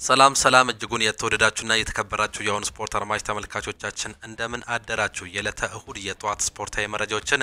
ሰላም ሰላም እጅጉን የተወደዳችሁና የተከበራችሁ የአሁን ስፖርት አድማጭ ተመልካቾቻችን እንደምን አደራችሁ። የዕለተ እሁድ የጧት ስፖርታዊ መረጃዎችን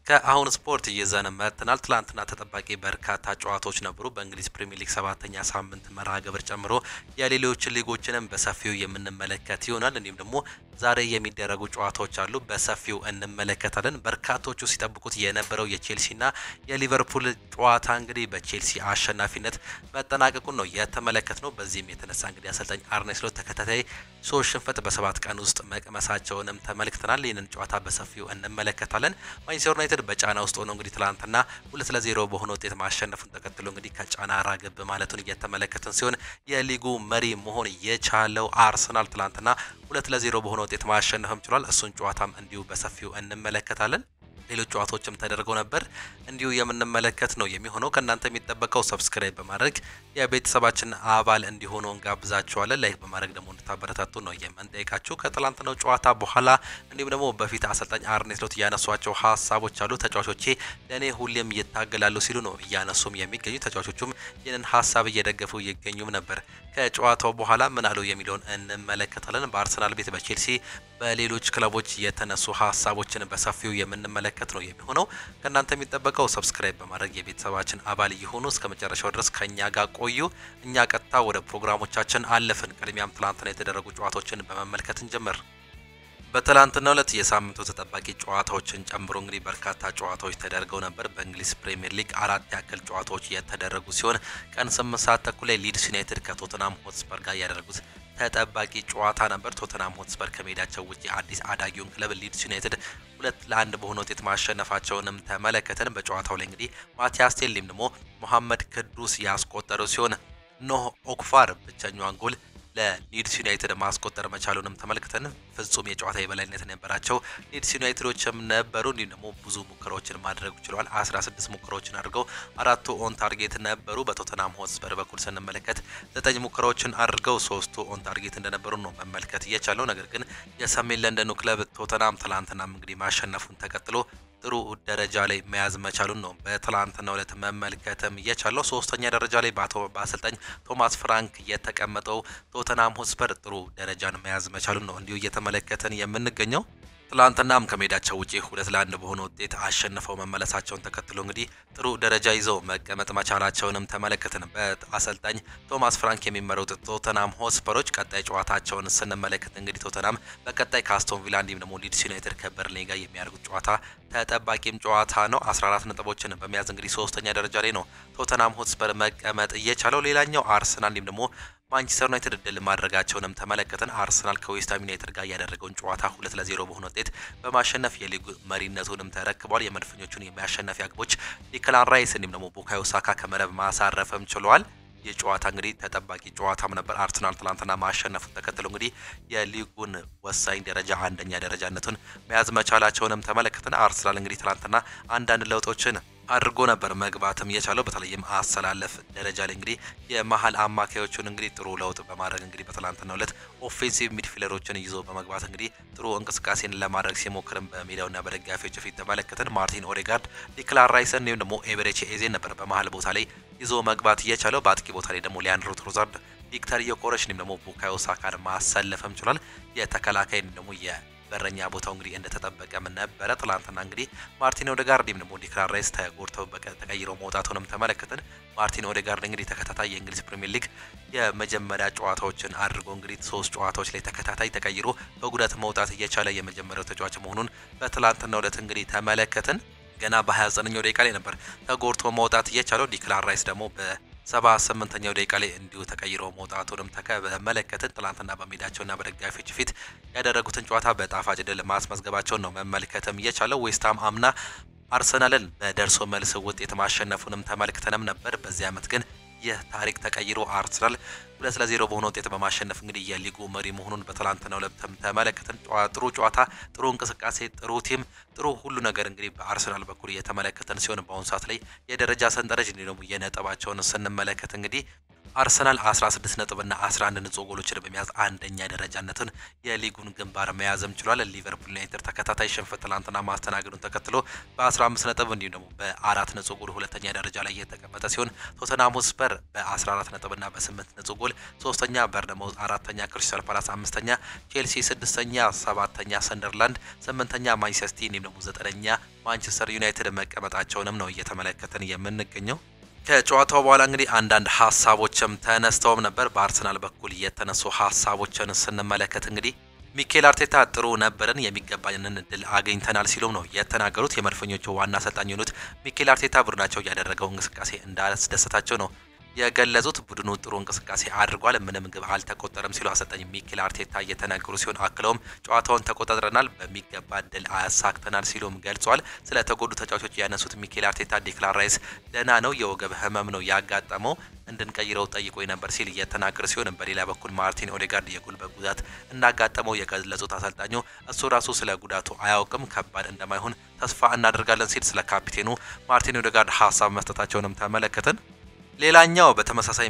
ከአሁን ስፖርት ይዘን መጥተናል። ትላንትና ተጠባቂ በርካታ ጨዋታዎች ነበሩ። በእንግሊዝ ፕሪሚየር ሊግ 7ኛ ሳምንት መርሃ ግብር ጨምሮ የሌሎች ሊጎችንም በሰፊው የምንመለከት ይሆናል። እንዲሁም ደግሞ ዛሬ የሚደረጉ ጨዋታዎች አሉ፣ በሰፊው እንመለከታለን። በርካቶቹ ሲጠብቁት የነበረው የቼልሲና የሊቨርፑል ጨዋታ እንግዲህ በቼልሲ አሸናፊነት መጠናቀቁን ነው የተመለከትነው። በዚህም የተነሳ እንግዲህ አሰልጣኝ አርኔ ስሎት ተከታታይ 3 ሽንፈት በ7 ቀን ውስጥ መቅመሳቸውንም ተመልክተናል። ይህንን ጨዋታ በሰፊው እንመለከታለን። ማንቸስተር ዩናይትድ በጫና ውስጥ ሆኖ እንግዲህ ትላንትና 2-0 በሆነ ውጤት ማሸነፉን ተከትሎ እንግዲህ ከጫና ራገብ ማለቱን እየተመለከትን ሲሆን የሊጉ መሪ መሆን የቻለው አርሰናል ትላንትና 2-0 በሆነ ውጤት ማሸነፍም ችሏል። እሱን ጨዋታም እንዲሁ በሰፊው እንመለከታለን። ሌሎች ጨዋታዎችም ተደርገው ነበር፣ እንዲሁ የምንመለከት ነው የሚሆነው። ከእናንተ የሚጠበቀው ሰብስክራይብ በማድረግ የቤተሰባችን አባል እንዲሆኑ እንጋብዛችኋለን። ላይክ በማድረግ ደግሞ እንድታበረታቱ ነው የምንጠይቃችሁ። ከትላንትናው ጨዋታ በኋላ እንዲሁም ደግሞ በፊት አሰልጣኝ አርኔ ስሎት ያነሷቸው ሀሳቦች አሉ። ተጫዋቾቼ ለእኔ ሁሌም ይታገላሉ ሲሉ ነው እያነሱም የሚገኙ። ተጫዋቾቹም ይህንን ሀሳብ እየደገፉ ይገኙም ነበር። ከጨዋታው በኋላ ምን አሉ የሚለውን እንመለከታለን። በአርሰናል ቤት፣ በቼልሲ፣ በሌሎች ክለቦች የተነሱ ሀሳቦችን በሰፊው የምንመለከት ነው የሚሆነው። ከእናንተ የሚጠበቀው ሰብስክራይብ በማድረግ የቤተሰባችን አባል የሆኑ እስከ መጨረሻው ድረስ ከኛ ጋር ቆዩ። እኛ ቀጥታ ወደ ፕሮግራሞቻችን አለፍን። ቅድሚያም ትላንትና የተደረጉ ጨዋታዎችን በመመልከት እንጀምር። በትላንትናው ዕለት የሳምንቱ ተጠባቂ ጨዋታዎችን ጨምሮ እንግዲህ በርካታ ጨዋታዎች ተደርገው ነበር። በእንግሊዝ ፕሪሚየር ሊግ 4 ያክል ጨዋታዎች የተደረጉ ሲሆን ቀን 8 ሰዓት ተኩል ላይ ሊድስ ዩናይትድ ከቶተናም ሆትስፐር ጋር ያደረጉት ተጠባቂ ጨዋታ ነበር። ቶተናም ሆትስፐር ከሜዳቸው ውጪ አዲስ አዳጊውን ክለብ ሊድስ ዩናይትድ 2-1 በሆነ ውጤት ማሸነፋቸውንም ተመለከተን። በጨዋታው ላይ እንግዲህ ማቲያስ ቴልም ደግሞ መሐመድ ቅዱስ ያስቆጠሩ ሲሆን ኖህ ኦክፋር ብቸኛዋን ጎል ለሊድስ ዩናይትድ ማስቆጠር መቻሉንም ተመልክተን ፍጹም የጨዋታ የበላይነት የነበራቸው ሊድስ ዩናይትዶችም ነበሩ። እንዲሁም ደግሞ ብዙ ሙከራዎችን ማድረግ ችለዋል። 16 ሙከራዎችን አድርገው 4ቱ ኦን ታርጌት ነበሩ። በቶተናም ሆትስፐር በኩል ስንመለከት 9 ሙከራዎችን አድርገው 3ቱ ኦን ታርጌት እንደነበሩ ነው መመልከት እየቻለው። ነገር ግን የሰሜን ለንደኑ ክለብ ቶተናም ትላንትናም እንግዲህ ማሸነፉን ተከትሎ ጥሩ ደረጃ ላይ መያዝ መቻሉን ነው በትላንትናው ዕለት መመልከትም የቻለው። 3ኛ ደረጃ ላይ በአሰልጣኝ ቶማስ ፍራንክ የተቀመጠው ቶተናም ሆትስፐር ጥሩ ደረጃን መያዝ መቻሉን ነው እንዲሁ እየተመለከተን የምንገኘው። ትላንትናም ከሜዳቸው ውጪ 2-1 በሆነ ውጤት አሸንፈው መመለሳቸውን ተከትሎ እንግዲህ ጥሩ ደረጃ ይዘው መቀመጥ መቻላቸውንም ተመለከትን። በአሰልጣኝ ቶማስ ፍራንክ የሚመሩት ቶተናም ሆትስፐሮች ቀጣይ ጨዋታቸውን ስንመለከት እንግዲህ ቶተናም በቀጣይ ከአስቶን ቪላ እንዲሁም ደግሞ ሊድስ ዩናይትድ ከበርንሌይ ጋር የሚያደርጉት ጨዋታ ተጠባቂም ጨዋታ ነው። 14 ነጥቦችን በመያዝ እንግዲህ 3ኛ ደረጃ ላይ ነው ቶተናም ሆትስፐር መቀመጥ እየቻለው። ሌላኛው አርሰናል እንዲሁም ደግሞ ማንቸስተር ዩናይትድ ድል ማድረጋቸውንም ተመለከተን። አርሰናል ከዌስትሃም ዩናይትድ ጋር ያደረገውን ጨዋታ 2-0 በሆነ ውጤት በማሸነፍ የሊጉ መሪነቱንም ተረክቧል። የመድፈኞቹን የሚያሸነፊያ ግቦች ዲክላን ራይስ እንዲሁም ደግሞ ቡካዮ ሳካ ከመረብ ማሳረፍም ችለዋል። የጨዋታ እንግዲህ ተጠባቂ ጨዋታም ነበር። አርሰናል ትላንትና ማሸነፉን ተከትሎ እንግዲህ የሊጉን ወሳኝ ደረጃ 1ኛ ደረጃነቱን መያዝ መቻላቸውንም ተመለከተን። አርሰናል እንግዲህ ትላንትና አንዳንድ ለውጦችን አድርጎ ነበር መግባትም የቻለው። በተለይም አሰላለፍ ደረጃ ላይ እንግዲህ የመሀል አማካዮቹን እንግዲህ ጥሩ ለውጥ በማድረግ እንግዲህ በትላንትናው ዕለት ኦፌንሲቭ ሚድፊልደሮችን ይዞ በመግባት እንግዲህ ጥሩ እንቅስቃሴን ለማድረግ ሲሞክርም በሜዳውና በደጋፊዎች ፊት ተመለከተን። ማርቲን ኦዴጋርድ፣ ዲክላን ራይስ እንዲሁም ደግሞ ኤቤሬቺ ኤዜን ነበር በመሀል ቦታ ላይ ይዞ መግባት የቻለው። በአጥቂ ቦታ ላይ ደግሞ ሊያንድሮ ትሮዛርድ፣ ቪክተር ዮኮሬሽ እንዲሁም ደግሞ ቡካዮ ሳካን ማሰለፍም ችሏል። የተከላካይ ደግሞ በረኛ ቦታው እንግዲህ እንደተጠበቀም ነበረ። ትላንትና እንግዲህ ማርቲን ኦዴጋርድ ደግሞ ዲክላን ራይስ ተጎድተው ተቀይረው መውጣቱንም ተመለከትን። ማርቲን ኦዴጋርድ እንግዲህ ተከታታይ የእንግሊዝ ፕሪሚየር ሊግ የመጀመሪያ ጨዋታዎችን አድርጎ እንግዲህ 3 ጨዋታዎች ላይ ተከታታይ ተቀይሮ በጉዳት መውጣት እየቻለ የመጀመሪያው ተጫዋች መሆኑን በትላንትናው ዕለት እንግዲህ ተመለከትን። ገና በ29ኛው ደቂቃ ላይ ነበር ተጎድቶ መውጣት እየቻለው። ዲክላን ራይስ ደግሞ በ78ኛው ደቂቃ ላይ እንዲሁ ተቀይሮ መውጣቱንም ተመለከትን። ትላንትና በሜዳቸውና በደጋፊዎች ፊት ያደረጉትን ጨዋታ በጣፋጭ ድል ማስመዝገባቸውን ነው መመልከትም የቻለው። ዌስትሃም አምና አርሰናልን በደርሶ መልስ ውጤት ማሸነፉንም ተመልክተንም ነበር። በዚህ ዓመት ግን ይህ ታሪክ ተቀይሮ አርሰናል 2-0 በሆነ ውጤት በማሸነፍ እንግዲህ የሊጉ መሪ መሆኑን በትላንትናው ዕለት ተመለከትን። ጥሩ ጨዋታ፣ ጥሩ እንቅስቃሴ፣ ጥሩ ቲም፣ ጥሩ ሁሉ ነገር እንግዲህ በአርሰናል በኩል እየተመለከተን ሲሆን በአሁኑ ሰዓት ላይ የደረጃ ሰንጠረዥ እንዲሁም ደግሞ የነጥባቸውን ስንመለከት እንግዲህ አርሰናል 16 ነጥብና 11 ንጹህ ጎሎችን በመያዝ አንደኛ ደረጃነትን የሊጉን ግንባር መያዝም ችሏል። ሊቨርፑል ዩናይትድ ተከታታይ ሽንፈት ትላንትና ማስተናገዱን ተከትሎ በ15 ነጥብ እንዲሁም ደግሞ በ4 ንጹህ ጎል ሁለተኛ ደረጃ ላይ የተቀመጠ ሲሆን ቶተንሃም ስፐር በ14 ነጥብና በ8 ንጹህ ጎል ሶስተኛ፣ በርነማውዝ አራተኛ፣ ክሪስታል ፓላስ አምስተኛ፣ ቼልሲ ስድስተኛ፣ ሰባተኛ ሰንደርላንድ፣ ስምንተኛ ማንቸስተር ሲቲ እንዲሁም ደግሞ ዘጠነኛ ማንቸስተር ዩናይትድ መቀመጣቸውንም ነው እየተመለከተን የምንገኘው። ከጨዋታው በኋላ እንግዲህ አንዳንድ ሀሳቦችም ተነስተውም ነበር። በአርሰናል በኩል የተነሱ ሀሳቦችን ስንመለከት እንግዲህ ሚኬል አርቴታ ጥሩ ነበርን፣ የሚገባንን እድል አግኝተናል ሲሉም ነው የተናገሩት። የመድፈኞቹ ዋና አሰልጣኝ የሆኑት ሚኬል አርቴታ ቡድናቸው ያደረገው እንቅስቃሴ እንዳስደሰታቸው ነው የገለጹት። ቡድኑ ጥሩ እንቅስቃሴ አድርጓል፣ ምንም ግብ አልተቆጠረም ሲሉ አሰልጣኝ ሚኬል አርቴታ እየተናገሩ ሲሆን አክለውም ጨዋታውን ተቆጣጥረናል፣ በሚገባ ድል አሳክተናል ሲሉም ገልጿል። ስለ ተጎዱ ተጫዋቾች ያነሱት ሚኬል አርቴታ ዲክላን ራይስ ደህና ነው፣ የወገብ ህመም ነው ያጋጠመው፣ እንድንቀይረው ጠይቆ ነበር ሲል እየተናገረ ሲሆን በሌላ በኩል ማርቲን ኦዴጋርድ የጉልበት ጉዳት እንዳጋጠመው የገለጹት አሰልጣኙ እሱ ራሱ ስለ ጉዳቱ አያውቅም፣ ከባድ እንደማይሆን ተስፋ እናደርጋለን ሲል ስለ ካፒቴኑ ማርቲን ኦዴጋርድ ሀሳብ መስጠታቸውንም ተመለከትን። ሌላኛው በተመሳሳይ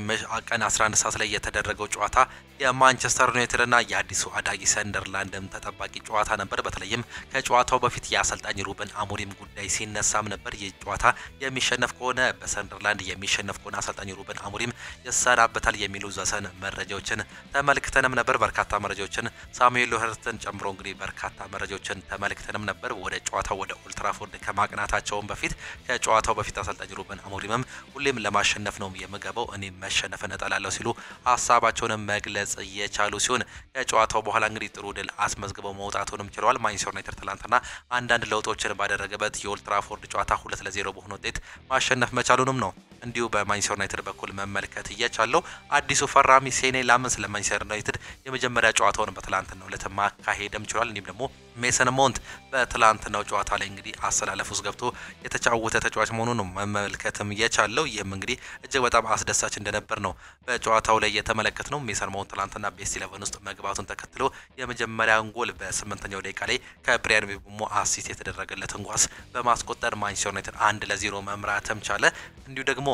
ቀን 11 ሰዓት ላይ የተደረገው ጨዋታ የማንቸስተር ዩናይትድ እና የአዲሱ አዳጊ ሰንደርላንድም ተጠባቂ ጨዋታ ነበር። በተለይም ከጨዋታው በፊት የአሰልጣኝ ሩበን አሞሪም ጉዳይ ሲነሳም ነበር። ይህ ጨዋታ የሚሸነፍ ከሆነ በሰንደርላንድ የሚሸነፍ ከሆነ አሰልጣኝ ሩበን አሞሪም ይሰናበታል የሚሉ ዘሰን መረጃዎችን ተመልክተንም ነበር። በርካታ መረጃዎችን ሳሙኤል ሎኸርትን ጨምሮ እንግዲህ በርካታ መረጃዎችን ተመልክተንም ነበር። ወደ ጨዋታው ወደ ኦልድ ትራፎርድ ከማቅናታቸውም በፊት ከጨዋታው በፊት አሰልጣኝ ሩበን አሞሪምም ሁሌም ለማሸነፍ ነው የምገባው፣ እኔ መሸነፍን እጠላለሁ ሲሉ ሀሳባቸውን መግለጽ የቻሉ ሲሆን ከጨዋታው በኋላ እንግዲህ ጥሩ ድል አስመዝግበው መውጣቱንም ችለዋል። ማንቸስተር ዩናይትድ ትላንትና አንዳንድ ለውጦችን ባደረገበት የኦልድ ትራፎርድ ጨዋታ 2-0 በሆነ ውጤት ማሸነፍ መቻሉንም ነው እንዲሁ በማንቸስተር ዩናይትድ በኩል መመልከት እየቻለው። አዲሱ ፈራሚ ሴኔ ላመንስ ለማንቸስተር ዩናይትድ የመጀመሪያ ጨዋታውን በትላንትናው ዕለት ማካሄድም ችሏል። እንዲሁም ደግሞ ሜሰን ማውንት በትላንትናው ጨዋታ ላይ እንግዲህ አሰላለፍ ውስጥ ገብቶ የተጫወተ ተጫዋች መሆኑን ነው መመልከትም የቻለው። ይህም እንግዲህ እጅግ በጣም አስደሳች እንደነበር ነው በጨዋታው ላይ የተመለከትነው። ሜሰን ማውንት ትላንትና ቤስት 11 ውስጥ መግባቱን ተከትሎ የመጀመሪያውን ጎል በ8ኛው ደቂቃ ላይ ከብሪያን ምቤሞ አሲስት የተደረገለትን ኳስ በማስቆጠር ማንቸስተር ዩናይትድ 1-0 መምራትም ቻለ። እንዲሁ ደግሞ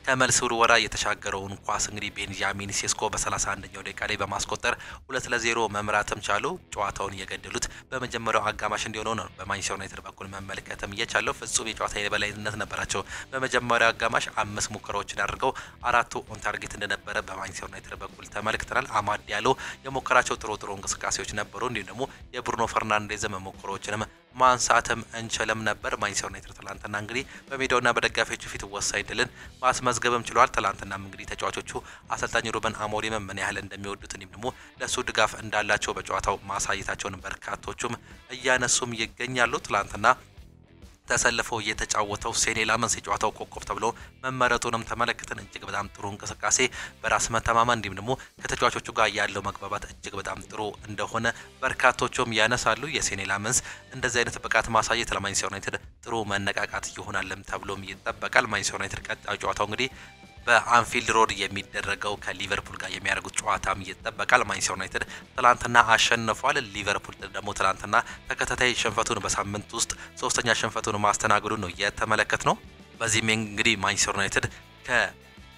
ከመልስ ውርወራ የተሻገረውን ኳስ እንግዲህ ቤንጃሚን ሴስኮ በ31ኛው ደቂቃ ላይ በማስቆጠር 2-0 መምራትም ቻሉ። ጨዋታውን የገደሉት በመጀመሪያው አጋማሽ እንዲሆነው ነው በማንቸስተር ዩናይትድ በኩል መመልከትም የቻለው። ፍጹም የጨዋታ የበላይነት ነበራቸው። በመጀመሪያው አጋማሽ 5 ሙከራዎችን አድርገው 4ቱ ኦን ታርጌት እንደነበረ በማንቸስተር ዩናይትድ በኩል ተመልክተናል። አማድ ዲያሎ የሞከራቸው ጥሩ እንቅስቃሴዎች ነበሩ። እንዲሁም ደግሞ የብሩኖ ፈርናንዴዝ ሙከራዎችንም ማንሳትም እንችልም ነበር። ማንቸስተር ዩናይትድ ትላንትና እንግዲህ በሜዳውና በደጋፊዎቹ ፊት ወሳኝ ድልን ማስመዝገብም ችሏል። ትላንትናም እንግዲህ ተጫዋቾቹ አሰልጣኝ ሩበን አሞሪም ምን ያህል እንደሚወዱት እንዲሁም ደግሞ ለሱ ድጋፍ እንዳላቸው በጨዋታው ማሳየታቸውን በርካቶቹም እያነሱም ይገኛሉ። ትላንትና ተሰልፈው የተጫወተው ሴኔ ላመንስ የጨዋታው ኮከብ ተብሎ መመረጡንም ተመለከተን። እጅግ በጣም ጥሩ እንቅስቃሴ፣ በራስ መተማመን እንዲሁም ደግሞ ከተጫዋቾቹ ጋር ያለው መግባባት እጅግ በጣም ጥሩ እንደሆነ በርካቶቹም ያነሳሉ። የሴኔ ላመንስ እንደዚህ አይነት ብቃት ማሳየት ለማንቸስተር ዩናይትድ ጥሩ መነቃቃት ይሆናልም ተብሎም ይጠበቃል። ማንቸስተር ዩናይትድ ቀጣዩ ጨዋታው እንግዲህ በአንፊልድ ሮድ የሚደረገው ከሊቨርፑል ጋር የሚያደርጉት ጨዋታም ይጠበቃል። ማንቸስተር ዩናይትድ ትላንትና አሸንፏል። ሊቨርፑል ደግሞ ትላንትና ተከታታይ ሽንፈቱን በሳምንት ውስጥ ሶስተኛ ሽንፈቱን ማስተናገዱን ነው የተመለከትነው። በዚህም እንግዲህ ማንቸስተር ዩናይትድ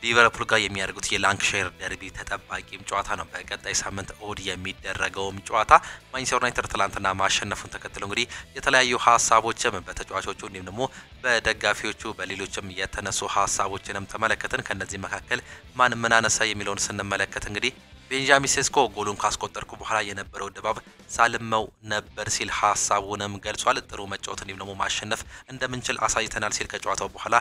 ሊቨርፑል ጋር የሚያደርጉት የላንክሻየር ደርቢ ተጠባቂም ጨዋታ ነው። በቀጣይ ሳምንት እሁድ የሚደረገውም ጨዋታ ማንቸስተር ዩናይትድ ትላንትና ማሸነፉን ተከትሎ እንግዲህ የተለያዩ ሀሳቦችም በተጫዋቾቹ እንዲሁም ደግሞ በደጋፊዎቹ በሌሎችም የተነሱ ሀሳቦችንም ተመለከትን። ከነዚህ መካከል ማን ምን አነሳ የሚለውን ስንመለከት እንግዲህ ቤንጃሚን ሴስኮ ጎሉን ካስቆጠርኩ በኋላ የነበረው ድባብ ሳልመው ነበር ሲል ሀሳቡንም ገልጿል። ጥሩ መጫወት እንዲሁም ደግሞ ማሸነፍ እንደምንችል አሳይተናል ሲል ከጨዋታው በኋላ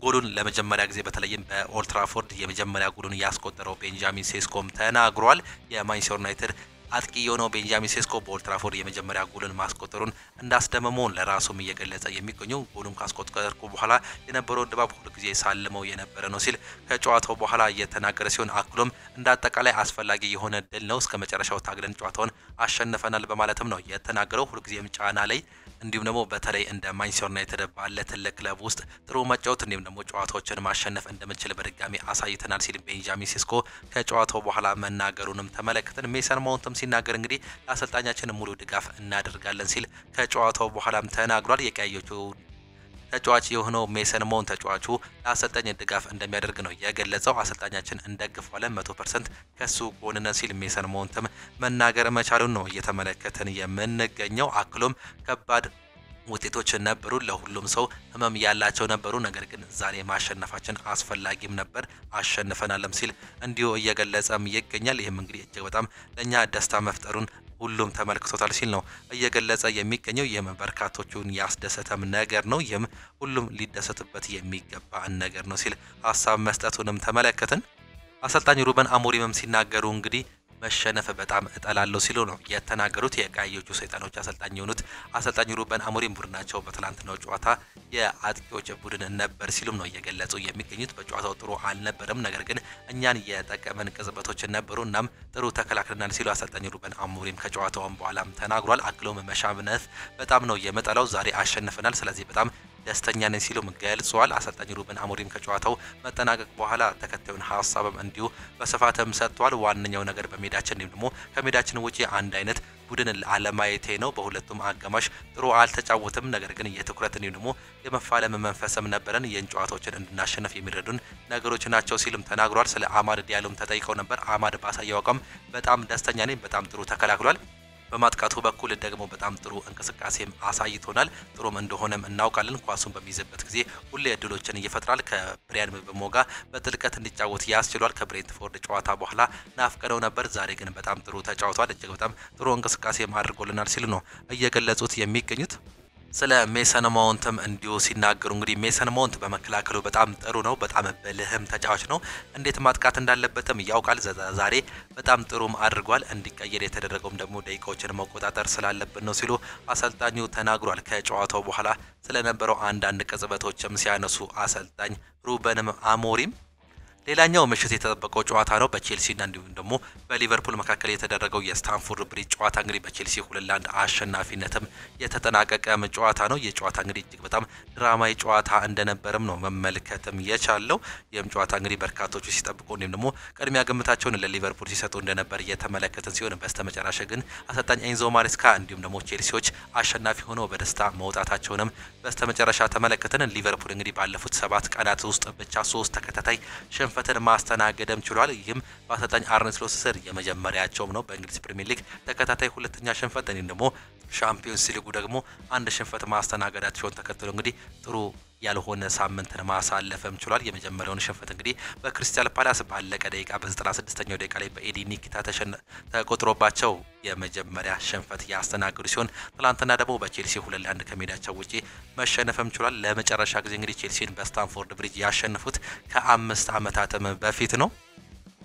ጎሉን ለመጀመሪያ ጊዜ በተለይም በኦልድ ትራፎርድ የመጀመሪያ ጎሉን ያስቆጠረው ቤንጃሚን ሴስኮም ተናግሯል። የማንቸስተር ዩናይትድ አጥቂ የሆነው ቤንጃሚን ሴስኮ በኦልድ ትራፎርድ የመጀመሪያ ጎልን ማስቆጠሩን እንዳስደመመው ለራሱም እየገለጸ የሚገኘው ጎሉን ካስቆጠርኩ በኋላ የነበረውን ድባብ ሁሉ ጊዜ ሳልመው የነበረ ነው ሲል ከጨዋታው በኋላ እየተናገረ ሲሆን አክሎም እንዳጠቃላይ አስፈላጊ የሆነ ድል ነው፣ እስከ መጨረሻው ታግለን ጨዋታውን አሸንፈናል በማለትም ነው የተናገረው። ሁሉ ጊዜም ጫና ላይ እንዲሁም ደግሞ በተለይ እንደ ማንቸስተር ዩናይትድ ባለ ትልቅ ክለብ ውስጥ ጥሩ መጫወት እንዲሁም ደግሞ ጨዋታዎችን ማሸነፍ እንደምንችል በድጋሚ አሳይተናል ሲል ቤንጃሚን ሴስኮ ከጨዋታው በኋላ መናገሩንም ተመለከትን። ሜሰን ማውንትም ሲናገር እንግዲህ ለአሰልጣኛችን ሙሉ ድጋፍ እናደርጋለን ሲል ከጨዋታው በኋላም ተናግሯል። የቀያዮቹ ተጫዋች የሆነው ሜሰን ማውንት ተጫዋቹ ለአሰልጣኝ ድጋፍ እንደሚያደርግ ነው የገለጸው። አሰልጣኛችን እንደግፋለን 100% ከሱ ጎን ነን ሲል ሜሰን ማውንትም መናገር መቻሉን ነው እየተመለከትን የምንገኘው። አክሎም ከባድ ውጤቶች ነበሩ፣ ለሁሉም ሰው ህመም ያላቸው ነበሩ፣ ነገር ግን ዛሬ ማሸነፋችን አስፈላጊም ነበር፣ አሸንፈናልም ሲል እንዲሁ እየገለጸም ይገኛል። ይህም እንግዲህ እጅግ በጣም ለኛ ደስታ መፍጠሩን ሁሉም ተመልክቶታል ሲል ነው እየገለጸ የሚገኘው። ይህም በርካቶቹን ያስደሰተም ነገር ነው። ይህም ሁሉም ሊደሰትበት የሚገባ ነገር ነው ሲል ሀሳብ መስጠቱንም ተመለከትን። አሰልጣኝ ሩበን አሞሪምም ሲናገሩ እንግዲህ መሸነፍ በጣም እጠላለሁ ሲሉ ነው የተናገሩት። የቀያዮቹ ሰይጣኖች አሰልጣኝ የሆኑት አሰልጣኝ ሩበን አሞሪም ቡድናቸው በትላንትናው ጨዋታ የአጥቂዎች ቡድን ነበር ሲሉም ነው እየገለጹ የሚገኙት። በጨዋታው ጥሩ አልነበረም፣ ነገር ግን እኛን የጠቀመን ቅጽበቶች ነበሩ፣ እናም ጥሩ ተከላክለናል ሲሉ አሰልጣኝ ሩበን አሞሪም ከጨዋታውም በኋላም ተናግሯል። አክሎም መሸነፍ በጣም ነው የመጠላው፣ ዛሬ አሸንፈናል፣ ስለዚህ በጣም ደስተኛ ነኝ ሲሉም ገልጸዋል። አሰልጣኝ ሩበን አሞሪም ከጨዋታው መጠናቀቅ በኋላ ተከታዩን ሀሳብም እንዲሁ በስፋትም ሰጥቷል። ዋነኛው ነገር በሜዳችን እንዲሁም ደግሞ ከሜዳችን ውጪ አንድ አይነት ቡድን አለማየቴ ነው። በሁለቱም አጋማሽ ጥሩ አልተጫወትም፣ ነገር ግን የትኩረት እንዲሁም ደግሞ የመፋለም መንፈስም ነበረን፣ ይህን ጨዋታዎችን እንድናሸነፍ የሚረዱን ነገሮች ናቸው ሲሉም ተናግሯል። ስለ አማድ ዲያሎም ተጠይቀው ነበር። አማድ ባሳየው አቋም በጣም ደስተኛ ነኝ፣ በጣም ጥሩ ተከላክሏል፣ በማጥቃቱ በኩል ደግሞ በጣም ጥሩ እንቅስቃሴም አሳይቶናል፣ ጥሩም እንደሆነም እናውቃለን። ኳሱን በሚይዝበት ጊዜ ሁሌ እድሎችን ይፈጥራል። ከብሪያን ምቤሞ ጋር በጥልቀት እንዲጫወት ያስችሏል። ከብሬንትፎርድ ጨዋታ በኋላ ናፍቀነው ነበር፣ ዛሬ ግን በጣም ጥሩ ተጫውቷል፣ እጅግ በጣም ጥሩ እንቅስቃሴም አድርጎልናል ሲሉ ነው እየገለጹት የሚገኙት። ስለ ሜሰን ማውንትም እንዲሁ ሲናገሩ እንግዲህ ሜሰን ማውንት በመከላከሉ በጣም ጥሩ ነው፣ በጣም ብልህም ተጫዋች ነው፣ እንዴት ማጥቃት እንዳለበትም ያውቃል። ዛሬ በጣም ጥሩም አድርጓል። እንዲቀየር የተደረገውም ደግሞ ደቂቃዎችን መቆጣጠር ስላለብን ነው ሲሉ አሰልጣኙ ተናግሯል። ከጨዋታው በኋላ ስለነበረው አንዳንድ ቅጽበቶችም ሲያነሱ አሰልጣኝ ሩበን አሞሪም ሌላኛው ምሽት የተጠበቀው ጨዋታ ነው በቼልሲና እንዲሁም ደግሞ በሊቨርፑል መካከል የተደረገው የስታንፎርድ ብሪጅ ጨዋታ እንግዲህ በቼልሲ 2-1 አሸናፊነትም የተጠናቀቀ ጨዋታ ነው። የጨዋታ እንግዲህ እጅግ በጣም ድራማዊ ጨዋታ እንደነበርም ነው መመልከትም የቻለው። ይህም ጨዋታ እንግዲህ በርካቶቹ ሲጠብቁ እንዲሁም ደግሞ ቅድሚያ ግምታቸውን ለሊቨርፑል ሲሰጡ እንደነበር እየተመለከትን ሲሆን በስተመጨረሻ ግን አሰልጣኝ ኤንዞ ማሬስካ እንዲሁም ደግሞ ቼልሲዎች አሸናፊ ሆነው በደስታ መውጣታቸውንም በስተመጨረሻ ተመለከትን። ሊቨርፑል እንግዲህ ባለፉት 7 ቀናት ውስጥ ብቻ 3 ተከታታይ ሽንፈትን ማስተናገድም ችሏል። ይህም በአሰልጣኝ አርነ ስሎት ስር የመጀመሪያቸውም ነው። በእንግሊዝ ፕሪሚየር ሊግ ተከታታይ ሁለተኛ ሽንፈት እንዲሁም ደግሞ ሻምፒዮንስ ሊጉ ደግሞ አንድ ሽንፈት ማስተናገዳቸውን ተከትሎ እንግዲህ ጥሩ ያልሆነ ሳምንትን ማሳለፍም ችሏል። የመጀመሪያውን ሽንፈት እንግዲህ በክሪስታል ፓላስ ባለቀ ደቂቃ በ96ኛው ደቂቃ ላይ በኤዲ ኒኪታ ተቆጥሮባቸው የመጀመሪያ ሽንፈት ያስተናገዱ ሲሆን ትላንትና ደግሞ በቼልሲ 2-1 ከሜዳቸው ውጪ መሸነፍም ችሏል። ለመጨረሻ ጊዜ እንግዲህ ቼልሲን በስታንፎርድ ብሪጅ ያሸነፉት ከ5 ዓመታትም በፊት ነው።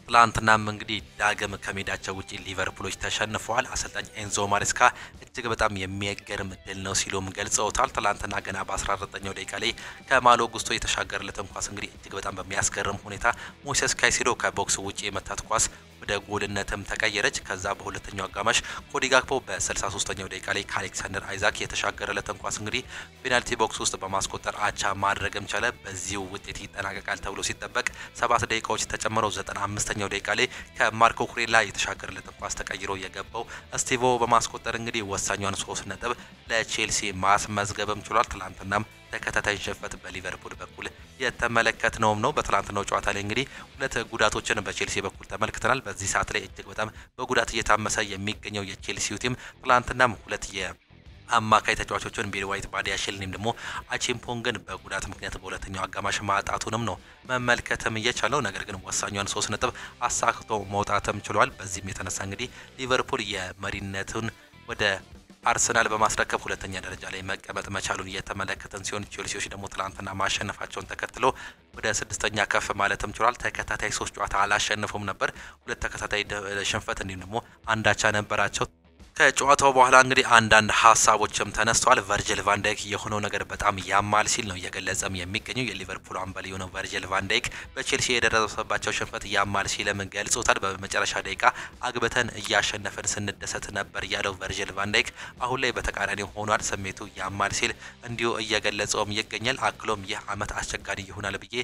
ትላንትናም እንግዲህ ዳግም ከሜዳቸው ውጪ ሊቨርፑሎች ተሸንፈዋል። አሰልጣኝ ኤንዞ ማሬስካ እጅግ በጣም የሚገርም ድል ነው ሲሉም ገልጸውታል። ትላንትና ገና በ19ኛው ደቂቃ ላይ ከማሎ ጉስቶ የተሻገረለትን ኳስ እንግዲህ እጅግ በጣም በሚያስገርም ሁኔታ ሞይሴስ ካይሴዶ ከቦክስ ውጪ የመታት ኳስ ወደ ጎልነትም ተቀየረች። ከዛ በሁለተኛው አጋማሽ ኮዲ ጋክፖ በ63ኛው ደቂቃ ላይ ከአሌክሳንደር አይዛክ የተሻገረለትን ኳስ እንግዲህ ፔናልቲ ቦክስ ውስጥ በማስቆጠር አቻ ማድረግም ቻለ። በዚሁ ውጤት ይጠናቀቃል ተብሎ ሲጠበቅ 7 ደቂቃዎች ተጨምረው 95ኛው ደቂቃ ላይ ከማርኮ ኩሬላ የተሻገረለትን ኳስ ተቀይሮ የገባው ስቲቮ በማስቆጠር እንግዲህ ወሳኛውን 3 ነጥብ ለቼልሲ ማስመዝገብም ችሏል። ትላንትናም ተከታታይ ሽንፈት በሊቨርፑል በኩል የተመለከትነውም ነው። በትላንትናው ጨዋታ ላይ እንግዲህ 2 ጉዳቶችን በቼልሲ በኩል ተመልክተናል። በዚህ ሰዓት ላይ እጅግ በጣም በጉዳት እየታመሰ የሚገኘው የቼልሲው ቲም ትላንትናም 2 አማካይ ተጫዋቾችን ቤል ዋይት ባዲያሽልንም ደግሞ አቺምፖንግን በጉዳት ምክንያት በሁለተኛው አጋማሽ ማጣቱንም ነው መመልከትም እየቻለው። ነገር ግን ወሳኛውን 3 ነጥብ አሳክቶ መውጣትም ችሏል። በዚህም የተነሳ እንግዲህ ሊቨርፑል የመሪነቱን ወደ አርሰናል በማስረከብ ሁለተኛ ደረጃ ላይ መቀመጥ መቻሉን እየተመለከተን ሲሆን ቼልሲዎች ደግሞ ትላንትና ማሸነፋቸውን ተከትሎ ወደ 6ኛ ከፍ ማለትም ችሏል። ተከታታይ 3 ጨዋታ አላሸነፉም ነበር። 2 ተከታታይ ሽንፈት እንዲሁም ደግሞ አንዳቻ ነበራቸው። ከጨዋታው በኋላ እንግዲህ አንዳንድ ሀሳቦችም ተነስተዋል። ቨርጂል ቫን ዳይክ የሆነው ነገር በጣም ያማል ሲል ነው እየገለጸም የሚገኘው። የሊቨርፑል አምበል የሆነው ቨርጂል ቫን ዳይክ በቼልሲ የደረሰባቸው ሽንፈት ያማል ሲልም ገልጾታል። በመጨረሻ ደቂቃ አግብተን እያሸነፈን ስንደሰት ነበር ያለው ቨርጂል ቫን ዳይክ አሁን ላይ በተቃራኒው ሆኗል፣ ስሜቱ ያማል ሲል እንዲሁ እየገለጸውም ይገኛል። አክሎም ይህ አመት አስቸጋሪ ይሆናል ብዬ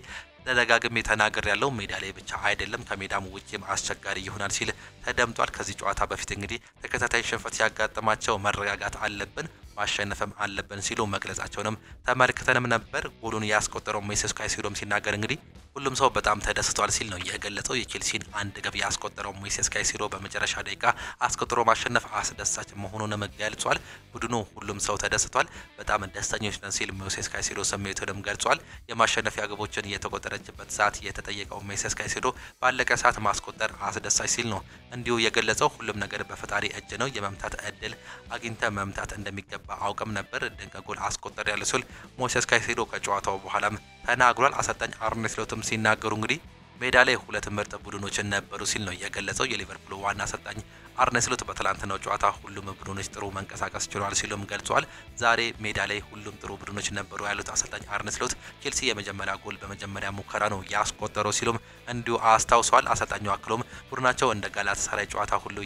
ተደጋግሜ ተናገር ያለው ሜዳ ላይ ብቻ አይደለም ከሜዳም ውጪም አስቸጋሪ ይሆናል ሲል ተደምጧል። ከዚህ ጨዋታ በፊት እንግዲህ ተከታታይ ሽንፈት ሲያጋጥማቸው መረጋጋት አለብን፣ ማሸነፍም አለብን ሲሉ መግለጻቸውንም ተመልክተንም ነበር። ጎሉን ያስቆጠረው ሞይሴስ ካይሴዶም ሲናገር እንግዲህ ሁሉም ሰው በጣም ተደስቷል ሲል ነው የገለጸው። የቼልሲን አንድ ግብ ያስቆጠረው ሞይሴስ ካይሴዶ በመጨረሻ ደቂቃ አስቆጥሮ ማሸነፍ አስደሳች መሆኑንም ገልጿል። ቡድኑ ሁሉም ሰው ተደስቷል፣ በጣም ደስተኞች ነን ሲል ሞይሴስ ካይሴዶ ስሜቱንም ገልጿል። የማሸነፊያ ግቦችን የተቆጠረችበት ሰዓት የተጠየቀው ሞይሴስ ካይሴዶ ባለቀ ሰዓት ማስቆጠር አስደሳች ሲል ነው እንዲሁ የገለጸው። ሁሉም ነገር በፈጣሪ እጅ ነው፣ የመምታት እድል አግኝተ መምታት እንደሚገባ አውቅም ነበር፣ ድንቅ ጎል አስቆጠር ያለ ሲል ሞይሴስ ካይሴዶ ከጨዋታው በኋላም ተናግሯል። አሰልጣኝ አርኔ ስሎትም ሲናገሩ እንግዲህ ሜዳ ላይ ሁለት ምርጥ ቡድኖች ነበሩ ሲል ነው የገለጸው። የሊቨርፑል ዋና አሰልጣኝ አርኔ ስሎት በትላንትናው ጨዋታ ሁሉም ቡድኖች ጥሩ መንቀሳቀስ ችሏል ሲሉም ገልጿል። ዛሬ ሜዳ ላይ ሁሉም ጥሩ ቡድኖች ነበሩ ያሉት አሰልጣኝ አርኔ ስሎት ቼልሲ የመጀመሪያ ጎል በመጀመሪያ ሙከራ ነው ያስቆጠረው ሲሉም እንዲሁ አስታውሷል። አሰልጣኙ አክሎም ቡድናቸው እንደ ጋላታሳራይ ጨዋታ ሁሉ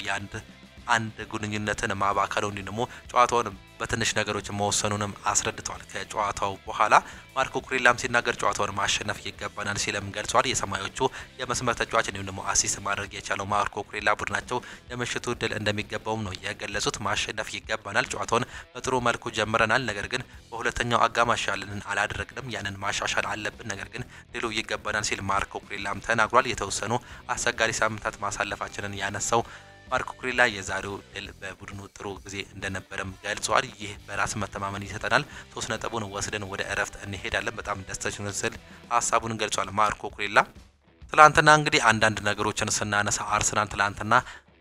አንድ ግንኙነትን ማባከለው እንዲህ ደግሞ ጨዋታውን በትንሽ ነገሮች መወሰኑንም አስረድቷል። ከጨዋታው በኋላ ማርኮ ኩሬላም ሲናገር ጨዋታውን ማሸነፍ ይገባናል ሲልም ገልጿል። የሰማዮቹ የመስመር ተጫዋች እንዲሁም ደግሞ አሲስት ማድረግ የቻለው ማርኮ ኩሬላ ቡድናቸው የምሽቱ ድል እንደሚገባውም ነው የገለጹት። ማሸነፍ ይገባናል፣ ጨዋታውን በጥሩ መልኩ ጀምረናል፣ ነገር ግን በሁለተኛው አጋማሽ ያለንን አላደረግንም፣ ያንን ማሻሻል አለብን፣ ነገር ግን ድሉ ይገባናል ሲል ማርኮ ኩሬላም ተናግሯል። የተወሰኑ አስቸጋሪ ሳምንታት ማሳለፋችንን ያነሳው ማርኮ ኩሬላ የዛሬው ድል በቡድኑ ጥሩ ጊዜ እንደነበረም ገልጿል። ይህ በራስ መተማመን ይሰጠናል፣ 3 ነጥቡን ወስደን ወደ እረፍት እንሄዳለን፣ በጣም ደስተኞች ነን ሲል ሀሳቡን ገልጿል ማርኮ ኩሬላ። ትላንትና እንግዲህ አንዳንድ ነገሮችን ስናነሳ አርሰናል ትላንትና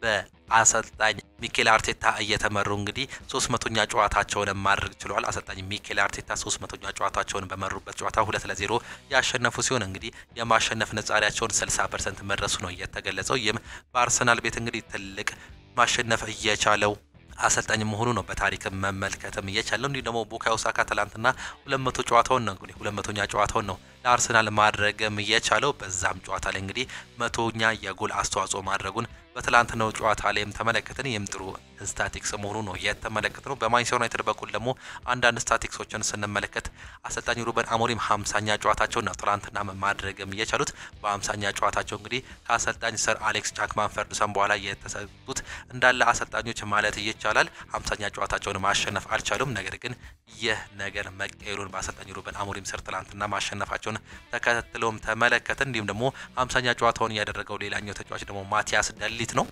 በአሰልጣኝ ሚኬል አርቴታ እየተመሩ እንግዲህ 300ኛ ጨዋታቸውን ማድረግ ችሏል። አሰልጣኝ ሚኬል አርቴታ 300ኛ ጨዋታቸውን በመሩበት ጨዋታ 2-0 ያሸነፉ ሲሆን እንግዲህ የማሸነፍ ነጻሪያቸውን 60% መድረሱ ነው የተገለጸው። ይህም በአርሰናል ቤት እንግዲህ ትልቅ ማሸነፍ እየቻለው አሰልጣኝ መሆኑ ነው በታሪክ መመልከትም እየቻለው። እንዲህ ደግሞ ቡካዮ ሳካ ትላንትና 200 ጨዋታውን ነው እንግዲህ 200ኛ ጨዋታውን ነው ለአርሰናል ማድረግም እየቻለው። በዛም ጨዋታ ላይ እንግዲህ 100ኛ የጎል አስተዋጽኦ ማድረጉን በትላንትናው ጨዋታ ላይም ተመለከትን። ይህም ጥሩ ስታቲክስ መሆኑ ነው የተመለከትነው። በማንቸስተር ዩናይትድ በኩል ደግሞ አንዳንድ ስታቲክሶችን ስንመለከት አሰልጣኝ ሩበን አሞሪም 50ኛ ጨዋታቸውን ነው ትላንትና ማድረግም እየቻሉት። በ50ኛ ጨዋታቸው እንግዲህ ከአሰልጣኝ ሰር አሌክስ ጃክማን ፈርጉሰን በኋላ የተሰጡት እንዳለ አሰልጣኞች ማለት ይቻላል 50ኛ ጨዋታቸውን ማሸነፍ አልቻሉም። ነገር ግን ይህ ነገር መቀየሩን በአሰልጣኝ ሩበን አሞሪም ስር ትላንትና ማሸነፋቸውን ተከትሎም ተመለከትን። እንዲሁም ደግሞ 50ኛ ጨዋታውን ያደረገው ሌላኛው ተጫዋች ደግሞ ማቲያስ ደሊት ነው።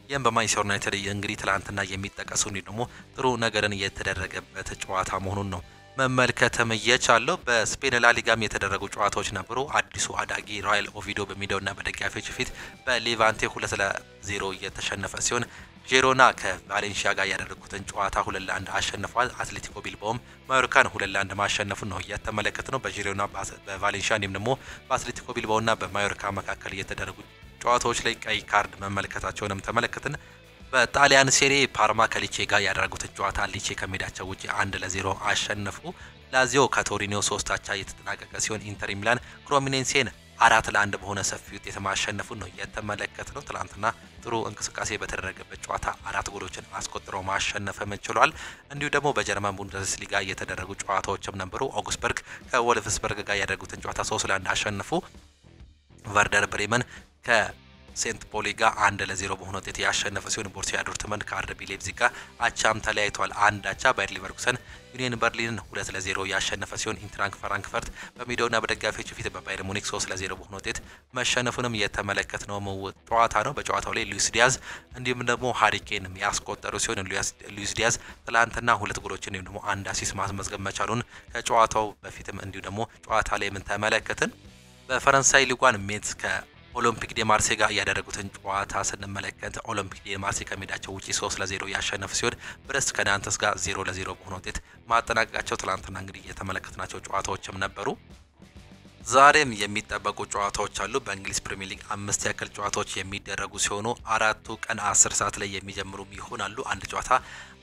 ይህም በማንቸስተር ዩናይትድ እንግዲህ ትላንትና የሚጠቀሱ እንዲሁም ደግሞ ጥሩ ነገርን የተደረገበት ጨዋታ መሆኑን ነው መመልከትም እየቻለው። በስፔን ላሊጋም የተደረጉ ጨዋታዎች ነበሩ። አዲሱ አዳጊ ራይል ኦቪዶ በሜዳውና በደጋፊዎች ፊት በሌቫንቴ 2-0 የተሸነፈ ሲሆን ጄሮና ከቫሌንሺያ ጋር ያደረጉትን ጨዋታ 2-1 አሸንፏል። አትሌቲኮ ቢልባኦም ማዮርካን 2-1 ማሸነፉን ነው የተመለከትነው። በጄሮና በቫሌንሺያ እንዲሁም ደግሞ በአትሌቲኮ ቢልባኦና በማዮርካ መካከል የተደረጉ ጨዋታዎች ላይ ቀይ ካርድ መመልከታቸውንም ተመለከትን። በጣሊያን ሴሪ ፓርማ ከሊቼ ጋር ያደረጉትን ጨዋታ ሊቼ ከሜዳቸው ውጪ 1-0 አሸነፉ። ላዚዮ ከቶሪኒዮ 3-አቻ የተጠናቀቀ ሲሆን ኢንተር ሚላን ክሮሚኔንሴን 4-1 በሆነ ሰፊ ውጤት ማሸነፉን ነው የተመለከትነው። ትላንትና ጥሩ እንቅስቃሴ በተደረገበት ጨዋታ 4 ጎሎችን አስቆጥሮ ማሸነፍም ችሏል። እንዲሁ ደግሞ በጀርመን ቡንደስሊጋ የተደረጉ ጨዋታዎችም ነበሩ። አውግስበርግ ከወልፍስበርግ ጋር ያደረጉትን ጨዋታ 3-1 አሸነፉ። ቨርደር ብሬመን ከሴንት ፖሊ ጋር 1-0 በሆነ ውጤት ያሸነፈ ሲሆን ቦሩሲያ ዶርትመንድ ከአርቢ ሌፕዚግ ጋር አቻም ተለያይቷል። 1-1 ባየር ሊቨርኩሰን ዩኒየን በርሊንን 2-0 ያሸነፈ ሲሆን ኢንትራንክ ፍራንክፈርት በሜዳውና በደጋፊዎቹ ፊት በባየር ሙኒክ 3-0 በሆነ ውጤት መሸነፉንም የተመለከትነው ጨዋታ ነው። በጨዋታው ላይ ሉዊስ ዲያዝ እንዲሁም ደግሞ ሃሪኬን ያስቆጠሩ ሲሆን ሉዊስ ዲያዝ ትላንትና 2 ጎሎችን እንዲሁም ደግሞ 1 አሲስት ማስመዝገብ መቻሉን ከጨዋታው በፊትም እንዲሁ ደግሞ ጨዋታ ላይ ምን ተመለከትን። በፈረንሳይ ሊጓን ሜንስ ከኦሎምፒክ ዴ ማርሴ ጋር ያደረጉትን ጨዋታ ስንመለከት ኦሎምፒክ ዴ ማርሴ ከሜዳቸው ውጪ 3-0 ያሸነፈ ሲሆን ብረስት ከናንተስ ጋር 0-0 በሆነ ውጤት ማጠናቀቃቸው ትላንትና እንግዲህ የተመለከትናቸው ጨዋታዎችም ነበሩ። ዛሬም የሚጠበቁ ጨዋታዎች አሉ። በእንግሊዝ ፕሪሚየር ሊግ 5 ያክል ጨዋታዎች የሚደረጉ ሲሆኑ 4ቱ ቀን 10 ሰዓት ላይ የሚጀምሩ ይሆናሉ። አንድ ጨዋታ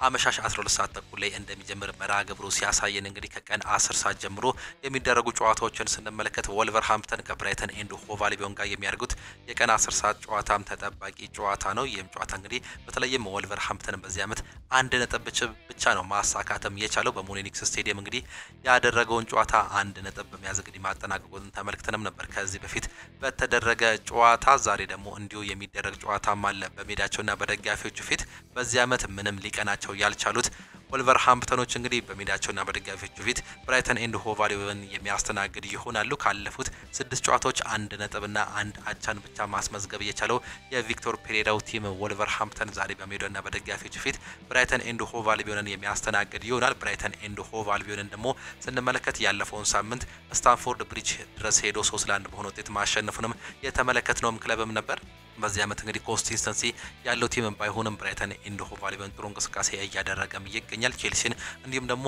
አመሻሽ 12 ሰዓት ተኩል ላይ እንደሚጀምር መርሃ ግብሩ ሲያሳየን እንግዲህ ከቀን 10 ሰዓት ጀምሮ የሚደረጉ ጨዋታዎችን ስንመለከት ወልቨርሃምፕተን ከብራይተን ኤንድ ሆቭ አልቢዮን ጋር የሚያደርጉት የቀን 10 ሰዓት ጨዋታም ተጠባቂ ጨዋታ ነው። ይህም ጨዋታ እንግዲህ በተለይም ወልቨርሃምፕተን በዚህ ዓመት 1 ነጥብ ብቻ ነው ማሳካተም የቻለው። በሙኒክስ ስቴዲየም እንግዲህ ያደረገውን ጨዋታ 1 ነጥብ በመያዝ እንግዲህ ማጠናቀቁን ተመልክተንም ነበር ከዚህ በፊት በተደረገ ጨዋታ። ዛሬ ደግሞ እንዲሁ የሚደረግ ጨዋታም አለ በሜዳቸውና በደጋፊዎቹ ፊት። በዚህ ዓመት ምንም ሊቀናቸው ያልቻሉት ወልቨርሃምፕተኖች እንግዲህ በሜዳቸውና በደጋፊዎቹ ፊት ብራይተን ኤንድ ሆቭ አልቢዮንን የሚያስተናግድ ይሆናሉ። ካለፉት 6 ጨዋታዎች 1 ነጥብና 1 አቻን ብቻ ማስመዝገብ የቻለው የቪክቶር ፔሬራው ቲም ወልቨርሃምፕተን ዛሬ በሜዳውና በደጋፊዎቹ ፊት ብራይተን ኤንድ ሆቭ አልቢዮንን የሚያስተናግድ ይሆናል። ብራይተን ኤንድ ሆቭ አልቢዮንን ደግሞ ስንመለከት ያለፈውን ሳምንት ስታንፎርድ ብሪጅ ድረስ ሄዶ 3-1 በሆነ ውጤት ማሸነፉንም የተመለከትነውም ክለብም ነበር። በዚህ ዓመት እንግዲህ ኮንሲስተንሲ ያለው ቲም ባይሆንም ብራይተን ኤንድ ሆቭ አልቢዮን ጥሩ እንቅስቃሴ እያደረገም ይገኛል። ቼልሲን እንዲሁም ደግሞ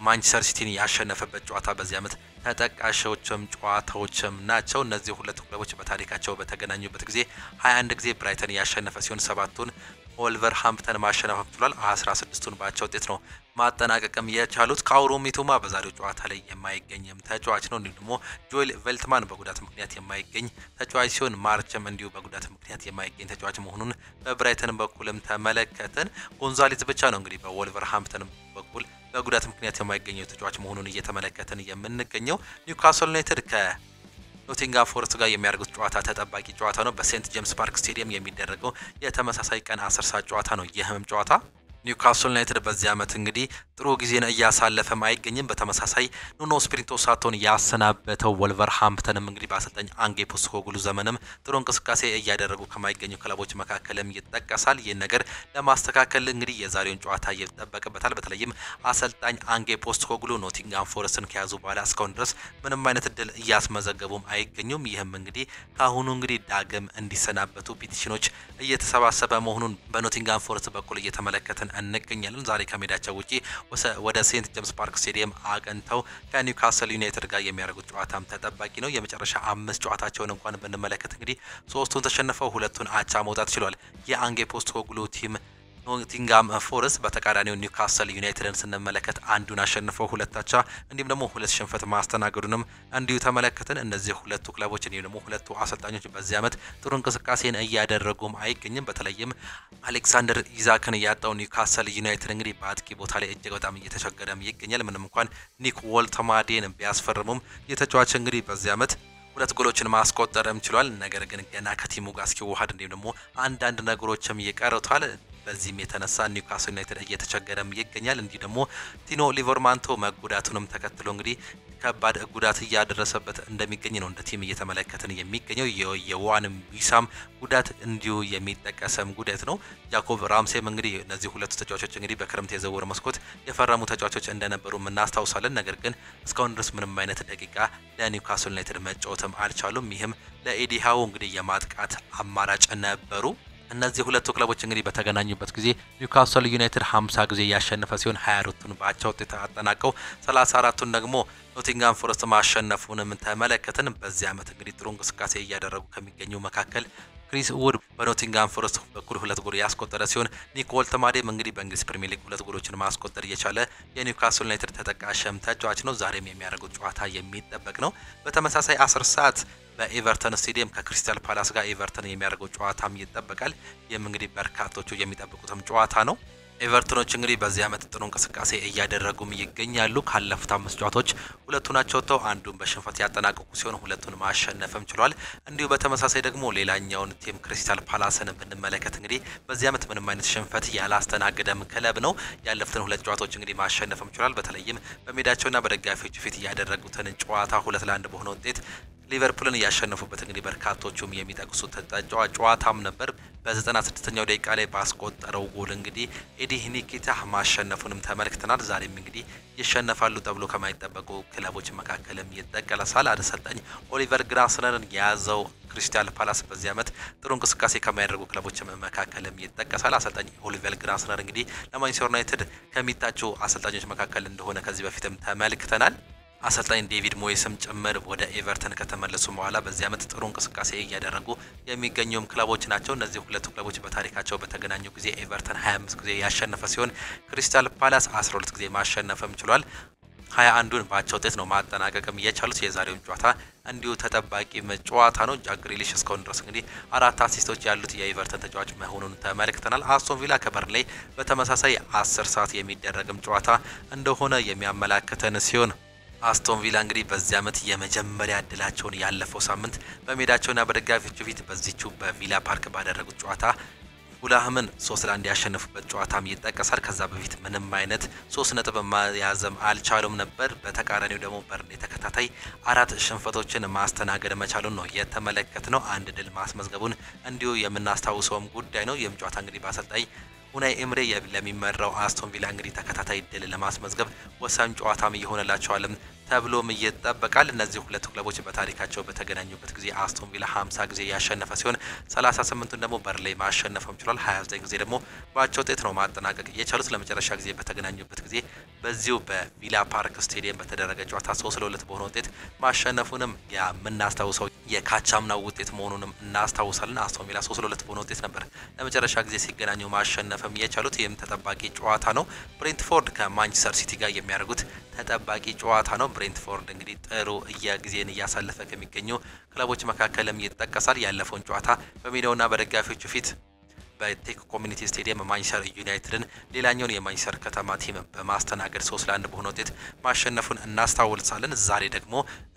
ማንቸስተር ሲቲን ያሸነፈበት ጨዋታ በዚህ ዓመት ተጠቃሾችም ጨዋታዎችም ናቸው። እነዚህ ሁለት ክለቦች በታሪካቸው በተገናኙበት ጊዜ 21 ጊዜ ብራይተን ያሸነፈ ሲሆን 7ቱን ወልቨርሃምፕተን ማሸነፍ ችሏል። 16ቱን ባቻ ውጤት ነው ማጠናቀቅም የቻሉት። ካውሮ ሚቱማ በዛሬው ጨዋታ ላይ የማይገኝም ተጫዋች ነው። እንዲሁም ደግሞ ጆኤል ቬልትማን በጉዳት ምክንያት የማይገኝ ተጫዋች ሲሆን ማርችም እንዲሁ በጉዳት ምክንያት የማይገኝ ተጫዋች መሆኑን በብራይተን በኩልም ተመለከትን። ጎንዛሌዝ ብቻ ነው እንግዲህ በወልቨርሃምፕተን በኩል በጉዳት ምክንያት የማይገኘው ተጫዋች መሆኑን እየተመለከትን የምንገኘው። ኒውካስል ዩናይትድ ኖቲንጋም ፎረስት ጋር የሚያደርጉት ጨዋታ ተጠባቂ ጨዋታ ነው። በሴንት ጄምስ ፓርክ ስቴዲየም የሚደረገው የተመሳሳይ ቀን 10 ሰዓት ጨዋታ ነው። ይህም ጨዋታ ኒውካስል ዩናይትድ በዚህ ዓመት እንግዲህ ጥሩ ጊዜን እያሳለፈም አይገኝም። በተመሳሳይ ኑኖ ስፒሪቶ ሳንቶን ያሰናበተው ወልቨርሃምፕተንም እንግዲህ በአሰልጣኝ አንጌ ፖስቴኮግሉ ዘመንም ጥሩ እንቅስቃሴ እያደረጉ ከማይገኙ ክለቦች መካከልም ይጠቀሳል። ይህን ነገር ለማስተካከል እንግዲህ የዛሬውን ጨዋታ ይጠበቅበታል። በተለይም አሰልጣኝ አንጌ ፖስቴኮግሉ ኖቲንጋም ፎረስትን ከያዙ በኋላ እስካሁን ድረስ ምንም አይነት እድል እያስመዘገቡም አይገኙም። ይህም እንግዲህ ካሁኑ እንግዲህ ዳግም እንዲሰናበቱ ፒቲሽኖች እየተሰባሰበ መሆኑን በኖቲንጋም ፎረስት በኩል እየተመለከትን እንገኛለን። ዛሬ ከሜዳቸው ውጪ ወደ ሴንት ጄምስ ፓርክ ስቴዲየም አቅንተው ከኒውካስል ዩናይትድ ጋር የሚያደርጉት ጨዋታም ተጠባቂ ነው። የመጨረሻ 5 ጨዋታቸውን እንኳን ብንመለከት እንግዲህ 3ቱን ተሸንፈው 2ቱን አቻ መውጣት ችሏል። የአንጌ ፖስቴኮግሉ ቲም ኖቲንጋም ፎረስት በተቃራኒው ኒውካስል ዩናይትድን ስንመለከት አንዱን አሸንፈው 2 አቻ እንዲሁም ደግሞ 2 ሽንፈት ማስተናገዱንም እንዲሁ ተመለከትን። እነዚህ ሁለቱ ክለቦች እንዲሁም ደግሞ ሁለቱ አሰልጣኞች በዚህ ዓመት ጥሩ እንቅስቃሴን እያደረጉም አይገኝም። በተለይም አሌክሳንደር ኢዛክን ያጣው ኒውካስል ዩናይትድ እንግዲህ በአጥቂ ቦታ ላይ እጅግ በጣም እየተቸገረም ይገኛል። ምንም እንኳን ኒክ ወልተማዴን ቢያስፈርሙም የተጫዋች እንግዲህ በዚህ ዓመት 2 ጎሎችን ማስቆጠርም ችሏል። ነገር ግን ገና ከቲሙ ጋር እስኪዋሃድ እንዲሁም ደግሞ አንዳንድ ነገሮችም ይቀሩታል። በዚህም የተነሳ ኒውካስል ዩናይትድ እየተቸገረም ይገኛል። እንዲህ ደግሞ ቲኖ ሊቨርማንቶ መጉዳቱንም ተከትሎ እንግዲህ ከባድ ጉዳት እያደረሰበት እንደሚገኝ ነው እንደ ቲም እየተመለከትን የሚገኘው። የዋን ዊሳም ጉዳት እንዲሁ የሚጠቀሰም ጉዳት ነው። ያኮብ ራምሴም እንግዲህ እነዚህ ሁለቱ ተጫዋቾች እንግዲህ በክረምት የዝውውር መስኮት የፈረሙ ተጫዋቾች እንደነበሩ እናስታውሳለን። ነገር ግን እስካሁን ድረስ ምንም አይነት ደቂቃ ለኒውካስል ዩናይትድ መጫወትም አልቻሉም። ይህም ለኤዲሃው እንግዲህ የማጥቃት አማራጭ ነበሩ። እነዚህ ሁለቱ ክለቦች እንግዲህ በተገናኙበት ጊዜ ኒውካስል ዩናይትድ 50 ጊዜ ያሸነፈ ሲሆን 24ቱን በአቻ ውጤት አጠናቀው 34ቱን ደግሞ ኖቲንጋም ፎረስት ማሸነፉንም ተመለከትን። በዚህ ዓመት እንግዲህ ጥሩ እንቅስቃሴ እያደረጉ ከሚገኙ መካከል ክሪስ ውድ በኖቲንጋም ፎረስት በኩል 2 ጎል ያስቆጠረ ሲሆን ኒክ ወልተማዴም እንግዲህ በእንግሊዝ ፕሪሚየር ሊግ 2 ጎሎችን ማስቆጠር እየቻለ የኒውካስል ዩናይትድ ተጠቃሽም ተጫዋች ነው። ዛሬም የሚያደርጉት ጨዋታ የሚጠበቅ ነው። በተመሳሳይ 10 ሰዓት በኤቨርተን ስቴዲየም ከክሪስታል ፓላስ ጋር ኤቨርተን የሚያደርገው ጨዋታም ይጠበቃል። ይህም እንግዲህ በርካቶቹ የሚጠብቁትም ጨዋታ ነው። ኤቨርተኖች እንግዲህ በዚህ ዓመት ጥሩ እንቅስቃሴ እያደረጉም ይገኛሉ። ካለፉት 5 ጨዋታዎች 2ቱን አቻውተው አንዱን በሽንፈት ያጠናቀቁ ሲሆን 2ቱን ማሸነፍም ችሏል። እንዲሁ በተመሳሳይ ደግሞ ሌላኛውን ቲም ክሪስታል ፓላስን ብንመለከት እንግዲህ በዚህ ዓመት ምንም አይነት ሽንፈት ያላስተናገደም ክለብ ነው። ያለፉትን 2 ጨዋታዎች እንግዲህ ማሸነፍም ችሏል። በተለይም በሜዳቸውና በደጋፊዎቹ ፊት ያደረጉትን ጨዋታ 2-1 በሆነ ውጤት ሊቨርፑልን ያሸነፉበት እንግዲህ በርካቶቹም የሚጠቅሱት ጨዋታም ነበር። በ96ኛው ደቂቃ ላይ ባስቆጠረው ጎል እንግዲህ ኤዲ ኒኬታ ማሸነፉንም ተመልክተናል። ዛሬም እንግዲህ ይሸነፋሉ ተብሎ ከማይጠበቁ ክለቦች መካከልም ይጠቀሳል። አሰልጣኝ ኦሊቨር ግራስነርን የያዘው ክሪስታል ፓላስ በዚህ ዓመት ጥሩ እንቅስቃሴ ከማያደርጉ ክለቦች መካከልም ይጠቀሳል። አሰልጣኝ ኦሊቨር ግራስነር እንግዲህ ለማንቸስተር ዩናይትድ ከሚታጩ አሰልጣኞች መካከል እንደሆነ ከዚህ በፊትም ተመልክተናል። አሰልጣኝ ዴቪድ ሞይስም ጭምር ወደ ኤቨርተን ከተመለሱ በኋላ በዚህ ዓመት ጥሩ እንቅስቃሴ እያደረጉ የሚገኙም ክለቦች ናቸው። እነዚህ ሁለቱ ክለቦች በታሪካቸው በተገናኙ ጊዜ ኤቨርተን 25 ጊዜ ያሸነፈ ሲሆን ክሪስታል ፓላስ 12 ጊዜ ማሸነፍም ችሏል። 21ዱን በአቻ ውጤት ነው ማጠናቀቅም የቻሉት። የዛሬውን ጨዋታ እንዲሁ ተጠባቂ ጨዋታ ነው። ጃክ ግሪሊሽ እስካሁን ድረስ እንግዲህ 4 አሲስቶች ያሉት የኤቨርተን ተጫዋች መሆኑን ተመልክተናል። አስቶን ቪላ ከበርንሌይ በተመሳሳይ 10 ሰዓት የሚደረግም ጨዋታ እንደሆነ የሚያመላክተን ሲሆን አስቶን ቪላ እንግዲህ በዚህ ዓመት የመጀመሪያ እድላቸውን ያለፈው ሳምንት በሜዳቸውና በደጋፊዎቹ ፊት በዚህቹ በቪላ ፓርክ ባደረጉት ጨዋታ ፉልሃምን 3-1 ያሸነፉበት ጨዋታም ይጠቀሳል። ከዛ በፊት ምንም አይነት 3 ነጥብ ማያዘም አልቻሉም ነበር። በተቃራኒው ደግሞ በርንሌ ተከታታይ 4 ሽንፈቶችን ማስተናገድ መቻሉን ነው የተመለከትነው። አንድ ድል ማስመዝገቡን እንዲሁ የምናስታውሰውም ጉዳይ ነው። ይህም ጨዋታ እንግዲህ በአሰልጣኝ ኡናይ ኤምሬ ለሚመራው አስቶን ቪላ እንግዲህ ተከታታይ ድል ለማስመዝገብ ወሳኝ ጨዋታም ይሆንላቸዋል ተብሎም ይጠበቃል። እነዚህ ሁለት ክለቦች በታሪካቸው በተገናኙበት ጊዜ አስቶን ቪላ 50 ጊዜ ያሸነፈ ሲሆን 38ን ደግሞ በርንሌይ ማሸነፍም ችሏል። 29 ጊዜ ደግሞ በአቻ ውጤት ነው ማጠናቀቅ የቻሉት። ለመጨረሻ ጊዜ በተገናኙበት ጊዜ በዚሁ በቪላ ፓርክ ስቴዲየም በተደረገ ጨዋታ 3-2 በሆነ ውጤት ማሸነፉንም የምናስታውሰው የካቻምናው ውጤት መሆኑንም እናስታውሳለን። አስቶን ቪላ 3-2 በሆነ ውጤት ነበር ለመጨረሻ ጊዜ ሲገናኙ ማሸነፍም የቻሉት። ይህም ተጠባቂ ጨዋታ ነው። ብሬንትፎርድ ከማንቸስተር ሲቲ ጋር የሚያደርጉት ተጠባቂ ጨዋታ ነው። ብሬንትፎርድ እንግዲህ ጥሩ ጊዜን እያሳለፈ ከሚገኙ ክለቦች መካከልም ይጠቀሳል። ያለፈውን ጨዋታ በሜዳውና በደጋፊዎቹ ፊት በቴክ ኮሚኒቲ ስቴዲየም ማንቸስተር ዩናይትድን ሌላኛውን የማንቸስተር ከተማ ቲም በማስተናገድ 3-1 በሆነ ውጤት ማሸነፉን እናስታውሳለን። ዛሬ ደግሞ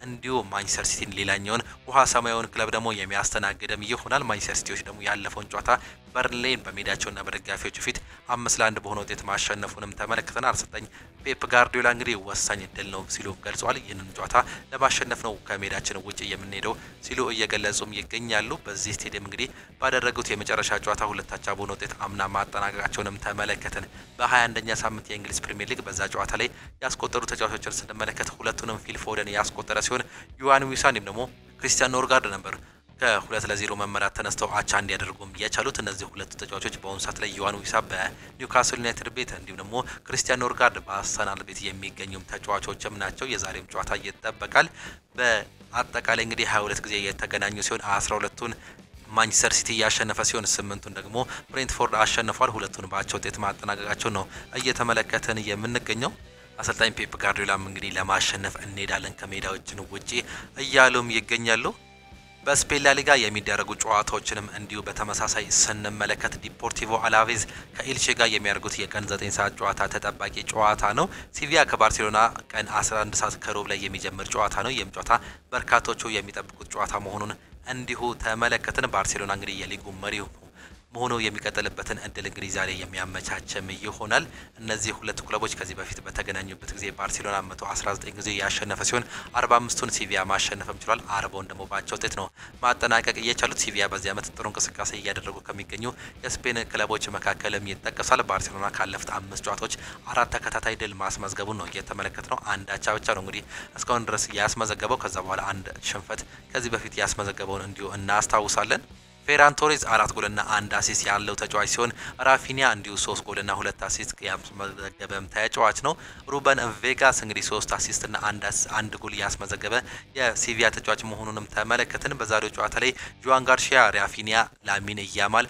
እንዲሁ ማንቸስተር ሲቲን ሌላኛውን ውሃ ሰማያዊውን ክለብ ደግሞ የሚያስተናግድም ይሆናል። ማንቸስተር ሲቲዎች ደግሞ ያለፈውን ጨዋታ በርንሌይን በሜዳቸውና በደጋፊዎቹ ፊት 5-1 በሆነ ውጤት ማሸነፉንም ተመልክተናል። አሰልጣኝ ፔፕ ጋርዲዮላ እንግዲህ ወሳኝ ድል ነው ሲሉ ገልጸዋል። ይህንን ጨዋታ ለማሸነፍ ነው ከሜዳችን ውጪ የምንሄደው ሲሉ እየገለጹም ይገኛሉ። በዚህ ስቴዲየም እንግዲህ ባደረጉት የመጨረሻ ጨዋታ 2-2 በሆነ ውጤት አምና ማጠናቀቃቸውንም ተመለከትን። በ21ኛ ሳምንት የእንግሊዝ ፕሪሚየር ሊግ በዛ ጨዋታ ላይ ያስቆጠሩ ተጫዋቾችን ስንመለከት ሁለቱንም ፊል ፎደን ያስቆጠረ ሲሆን ዮሐን ዊሳም ደግሞ ክሪስቲያን ኖርጋርድ ነበር ከ2-0 መመራት ተነስተው አቻ እንዲያደርጉም የቻሉት። እነዚህ ሁለቱ ተጫዋቾች በአሁኑ ሰዓት ላይ ዮሐን ዊሳ በኒውካስል ዩናይትድ ቤት እንዲሁም ደግሞ ክሪስቲያን ኖርጋርድ በአርሰናል ቤት የሚገኙም ተጫዋቾችም ናቸው። የዛሬም ጨዋታ ይጠበቃል። በአጠቃላይ እንግዲህ 22 ጊዜ የተገናኙ ሲሆን 12ቱን ማንቸስተር ሲቲ ያሸነፈ ሲሆን 8ቱን ደግሞ ብሬንትፎርድ አሸንፏል። ሁለቱን በአቻ ውጤት ማጠናቀቃቸው ነው እየተመለከተን የምንገኘው። አሰልጣኝ ፔፕ ጋርዲዮላም እንግዲህ ለማሸነፍ እንሄዳለን ከሜዳዎችን ውጪ እያሉም ይገኛሉ። በስፔን ላሊጋ የሚደረጉ ጨዋታዎችንም እንዲሁ በተመሳሳይ ስንመለከት ዲፖርቲቮ አላቬዝ ከኤልቼ ጋር የሚያደርጉት የቀን 9 ሰዓት ጨዋታ ተጠባቂ ጨዋታ ነው። ሲቪያ ከባርሴሎና ቀን 11 ሰዓት ከሩብ ላይ የሚጀምር ጨዋታ ነው። ይህም ጨዋታ በርካቶቹ የሚጠብቁት ጨዋታ መሆኑን እንዲሁ ተመለከትን። ባርሴሎና እንግዲህ የሊጉ መሪው መሆኑ የሚቀጥልበትን እድል እንግዲህ ዛሬ የሚያመቻችም ይሆናል። እነዚህ ሁለቱ ክለቦች ከዚህ በፊት በተገናኙበት ጊዜ ባርሴሎና 119 ጊዜ ያሸነፈ ሲሆን 45ቱን ሲቪያ ማሸነፍም ችሏል። 40ውን ደግሞ በአቻ ውጤት ነው ማጠናቀቅ የቻሉት። ሲቪያ በዚህ ዓመት ጥሩ እንቅስቃሴ እያደረጉ ከሚገኙ የስፔን ክለቦች መካከልም ይጠቀሳል። ባርሴሎና ካለፉት 5 ጨዋታዎች 4 ተከታታይ ድል ማስመዝገቡን ነው እየተመለከትነው። አንድ አቻ ብቻ ነው እንግዲህ እስካሁን ድረስ ያስመዘገበው። ከዛ በኋላ አንድ ሽንፈት ከዚህ በፊት ያስመዘገበውን እንዲሁ እናስታውሳለን። ፌራን ቶሬዝ 4 ጎልና 1 አሲስት ያለው ተጫዋች ሲሆን ራፊኒያ እንዲሁ 3 ጎልና 2 አሲስት ያስመዘገበም ተጫዋች ነው። ሩበን ቬጋስ እንግዲህ 3 አሲስት እና 1 ጎል ያስመዘገበ የሲቪያ ተጫዋች መሆኑንም ተመለከትን። በዛሬው ጨዋታ ላይ ጆዋን ጋርሺያ፣ ራፊኒያ፣ ላሚን ያማል፣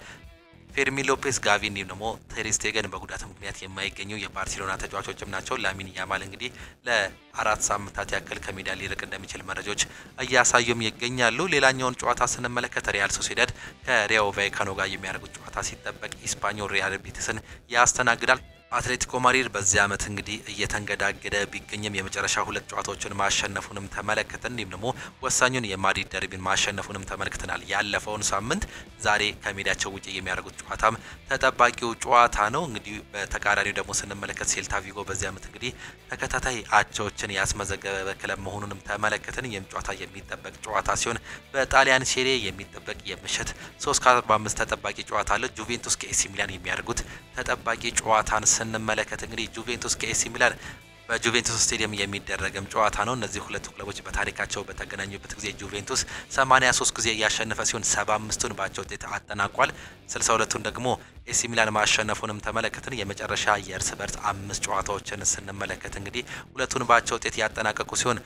ፌርሚን ሎፔስ፣ ጋቪ እንዲሁም ደግሞ ቴር ስቴገን በጉዳት ምክንያት የማይገኙ የባርሴሎና ተጫዋቾችም ናቸው። ላሚን ያማል እንግዲህ ለ4 ሳምንታት ያክል ከሜዳ ሊርቅ እንደሚችል መረጃዎች እያሳዩም ይገኛሉ። ሌላኛውን ጨዋታ ስንመለከት ሪያል ሶሲዳድ ከሪያው ቫይካኖ ጋር የሚያደርጉት ጨዋታ ሲጠበቅ ኢስፓኞል ሪያል ቤቲስን ያስተናግዳል። አትሌቲኮ ማድሪድ በዚህ ዓመት እንግዲህ እየተንገዳገደ ቢገኝም የመጨረሻ 2 ጨዋታዎችን ማሸነፉንም ተመለከተን። እንዲሁም ደግሞ ወሳኙን የማድሪድ ደርቢን ማሸነፉንም ተመልክተናል። ያለፈውን ሳምንት ዛሬ ከሜዳቸው ውጪ የሚያደርጉት ጨዋታም ተጠባቂው ጨዋታ ነው። እንግዲህ በተቃራኒው ደግሞ ስንመለከት ሴልታ ቪጎ በዚህ ዓመት እንግዲህ ተከታታይ አቻዎችን ያስመዘገበ ክለብ መሆኑንም ተመለከተን። ይህም ጨዋታ የሚጠበቅ ጨዋታ ሲሆን በጣሊያን ሴሪ የሚጠበቅ የምሽት 3:45 ተጠባቂ ጨዋታ አለ። ጁቬንቱስ ከኤሲ ሚላን የሚያደርጉት ተጠባቂ ጨዋታን ስንመለከት እንግዲህ ጁቬንቱስ ከኤሲ ሚላን በጁቬንቱስ ስቴዲየም የሚደረግም ጨዋታ ነው። እነዚህ ሁለቱ ክለቦች በታሪካቸው በተገናኙበት ጊዜ ጁቬንቱስ 83 ጊዜ ያሸነፈ ሲሆን 75ቱን በአቻ ውጤት አጠናቋል። 62ቱን ደግሞ ኤሲ ሚላን ማሸነፉንም ተመለከትን። የመጨረሻ የእርስ በርስ 5 ጨዋታዎችን ስንመለከት እንግዲህ ሁለቱን በአቻ ውጤት ያጠናቀቁ ሲሆን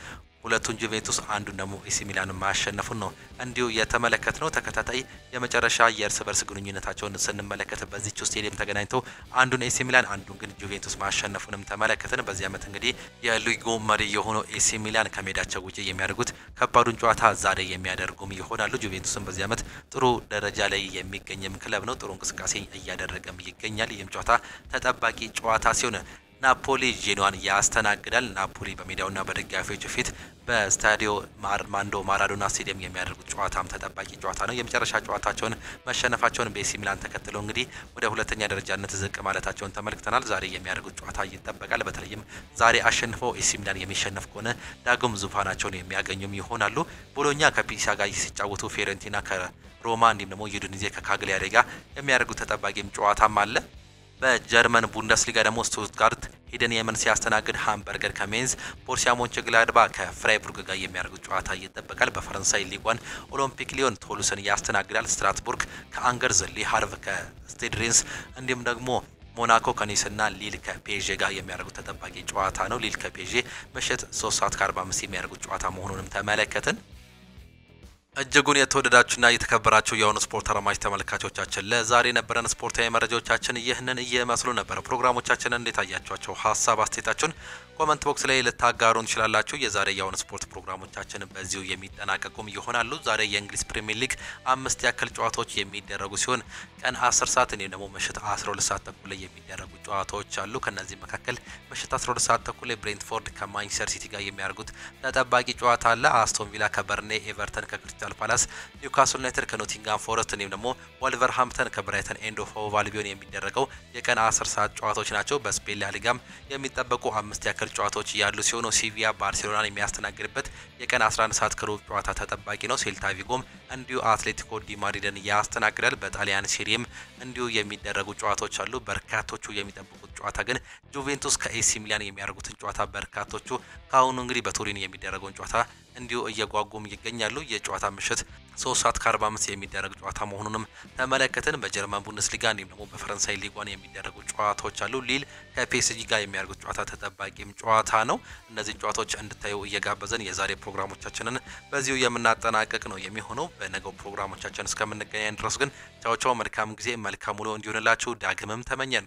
ሁለቱን ጁቬንቱስ አንዱን ደግሞ ኤሲ ሚላን ማሸነፉን ነው እንዲሁ የተመለከትነው። ተከታታይ የመጨረሻ የእርስ በርስ ግንኙነታቸውን ስንመለከት በዚህች ስቴዲየም ተገናኝተው አንዱን ኤሲ ሚላን አንዱን ግን ጁቬንቱስ ማሸነፉንም ተመለከትን። በዚህ ዓመት እንግዲህ የሊጉ መሪ የሆነው ኤሲ ሚላን ከሜዳቸው ውጪ የሚያደርጉት ከባዱን ጨዋታ ዛሬ የሚያደርጉም ይሆናሉ። ጁቬንቱስም በዚህ ዓመት ጥሩ ደረጃ ላይ የሚገኝም ክለብ ነው። ጥሩ እንቅስቃሴ እያደረገም ይገኛል። ይህም ጨዋታ ተጠባቂ ጨዋታ ሲሆን ናፖሊ ጄኖዋን ያስተናግዳል። ናፖሊ በሜዳውና በደጋፊዎቹ ፊት በስታዲዮ አርማንዶ ማራዶና ስቴዲየም የሚያደርጉት ጨዋታም ተጠባቂ ጨዋታ ነው። የመጨረሻ ጨዋታቸውን መሸነፋቸውን በኤሲ ሚላን ተከትሎ እንግዲህ ወደ ሁለተኛ ደረጃነት ዝቅ ማለታቸውን ተመልክተናል። ዛሬ የሚያደርጉት ጨዋታ ይጠበቃል። በተለይም ዛሬ አሸንፈው ኤሲ ሚላን የሚሸነፍ ከሆነ ዳግም ዙፋናቸውን የሚያገኙም ይሆናሉ። ቦሎኛ ከፒሳ ጋር ሲጫወቱ ፊዮረንቲና ከሮማ እንዲሁም ደግሞ ዩዲኔዜ ከካግሊያሪ ጋር የሚያደርጉት ተጠባቂም ጨዋታም አለ። በጀርመን ቡንደስሊጋ ደግሞ ስቱትጋርት ሂደንየምን ሲያስተናግድ ሃምበርገር ከሜንዝ፣ ቦሩሲያ ሞንቸግላድባ ከፍራይቡርግ ጋር የሚያደርጉት ጨዋታ ይጠበቃል። በፈረንሳይ ሊጓን ኦሎምፒክ ሊዮን ቶሉስን ያስተናግዳል። ስትራስቡርግ ከአንገርዝ፣ ሊሃርቭ ከስቴድ ሬንስ እንዲሁም ደግሞ ሞናኮ ከኒስና ሊል ከፔዤ ጋር የሚያደርጉት ተጠባቂ ጨዋታ ነው። ሊል ከፔዤ ምሽት 3:45 የሚያደርጉት ጨዋታ መሆኑንም ተመለከትን። እጅጉን የተወደዳችሁና የተከበራችሁ የሆኑ ስፖርት አድማጭ ተመልካቾቻችን ለዛሬ የነበረን ስፖርታዊ መረጃዎቻችን ይህንን እየመስሉ ነበር። ፕሮግራሞቻችንን እንዴት አያችኋቸው? ሀሳብ አስተያየታችሁን ኮመንት ቦክስ ላይ ልታጋሩን ትችላላችሁ። የዛሬ የሆኑ ስፖርት ፕሮግራሞቻችን በዚሁ የሚጠናቀቁም ይሆናሉ። ዛሬ የእንግሊዝ ፕሪሚየር ሊግ 5 ያክል ጨዋታዎች የሚደረጉ ሲሆን ቀን 10 ሰዓት እንዲሁም ደግሞ ምሽት 12 ሰዓት ተኩል ላይ የሚደረጉ ጨዋታዎች አሉ። ከነዚህ መካከል ምሽት 12 ሰዓት ተኩል ላይ ብሬንትፎርድ ከማንቸስተር ሲቲ ጋር የሚያደርጉት ተጠባቂ ጨዋታ አለ። አስቶን ቪላ ከበርኔ፣ ኤቨርተን ከክሪስታል ፓላስ፣ ኒውካስል ዩናይትድ ከኖቲንጋም ፎረስት እንዲሁም ደግሞ ወልቨርሃምፕተን ከብራይተን ኤንድ ሆቭ አልቢዮን የሚደረገው የቀን 10 ሰዓት ጨዋታዎች ናቸው። በስፔን ላ ሊጋም የሚጠበቁ 5 ያክል ጨዋታዎች ያሉ ሲሆኑ ሲቪያ ባርሴሎናን የሚያስተናግድበት የቀን 11 ሰዓት ከሩብ ጨዋታ ተጠባቂ ነው። ሴልታ ቪጎም እንዲሁ አትሌቲኮ ዲ ማድሪድን ያስተናግዳል። በጣሊያን ሲሪም እንዲሁ የሚደረጉ ጨዋታዎች አሉ። በርካቶቹ የሚጠብቁት ጨዋታ ግን ጁቬንቱስ ከኤሲ ሚላን የሚያደርጉትን ጨዋታ በርካቶቹ ካሁኑ እንግዲህ በቱሪን የሚደረገውን ጨዋታ እንዲሁ እየጓጉም ይገኛሉ። የጨዋታ ምሽት 3:45 የሚደረግ ጨዋታ መሆኑንም ተመለከትን። በጀርመን ቡንደስሊጋ እንዲሁም ደግሞ በፈረንሳይ ሊጓን የሚደረጉ ጨዋታዎች አሉ። ሊል ከፒኤስጂ ጋር የሚያደርጉት ጨዋታ ተጠባቂም ጨዋታ ነው። እነዚህ ጨዋታዎች እንድታዩ እየጋበዘን የዛሬ ፕሮግራሞቻችንን በዚሁ የምናጠናቀቅ ነው የሚሆነው። በነገው ፕሮግራሞቻችን እስከምንገናኝ ድረስ ግን ቻው ቻው፣ መልካም ጊዜ፣ መልካም ውሎ እንዲሆንላችሁ ዳግምም ተመኘን።